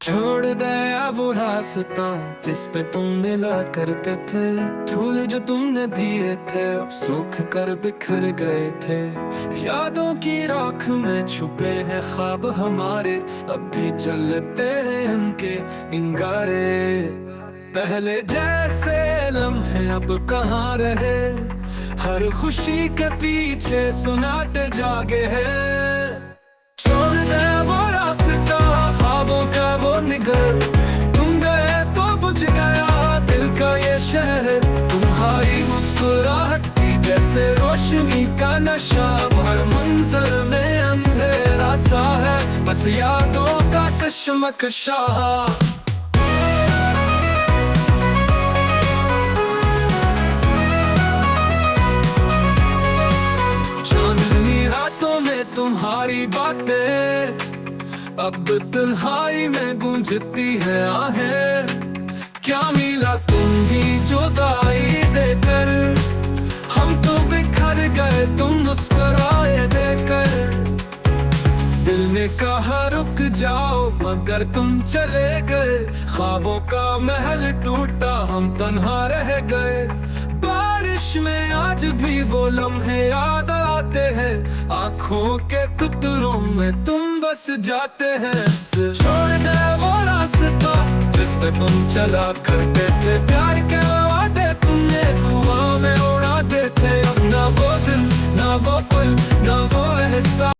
छोड़ गया वो रास्ता जिस पे तुम मिला करते थे। फूल जो तुमने दिए थे अब सूख कर बिखर गए थे। यादों की राख में छुपे हैं ख्वाब हमारे, अब भी चलते हैं इनके इंगारे। पहले जैसे लम्हे अब कहाँ रहे, हर खुशी के पीछे सुनाते जागे हैं। छोड़ गया वो रास्ता ख्वाबों का वो निगर, तुम गए तो बुझ गया दिल का ये शहर। तुम्हारी मुस्कुराहट थी जैसे रोशनी का नशा, हर मंजर में अंधेरा सा है बस यादों का कशमकशा। तुम्हारी बातें अब तन्हाई में गूंजती है आहें। क्या मिला तुम ही जुदाई देकर, हम तो बिखर गए तुम मुस्कुराए देकर। दिल ने कहा रुक जाओ मगर तुम चले गए, ख्वाबों का महल टूटा हम तन्हा रह गए। बारिश में आज भी वो लम्हे याद आते हैं, आँखों के टुकड़ों में तुम बस जाते हैं। छोड़ दे वो रास्ता जिस पे तुम चला करते थे, प्यार के वादे तुमने हवा में उड़ाते थे। अब ना वो दिन ना वो पल ना वो एहसास।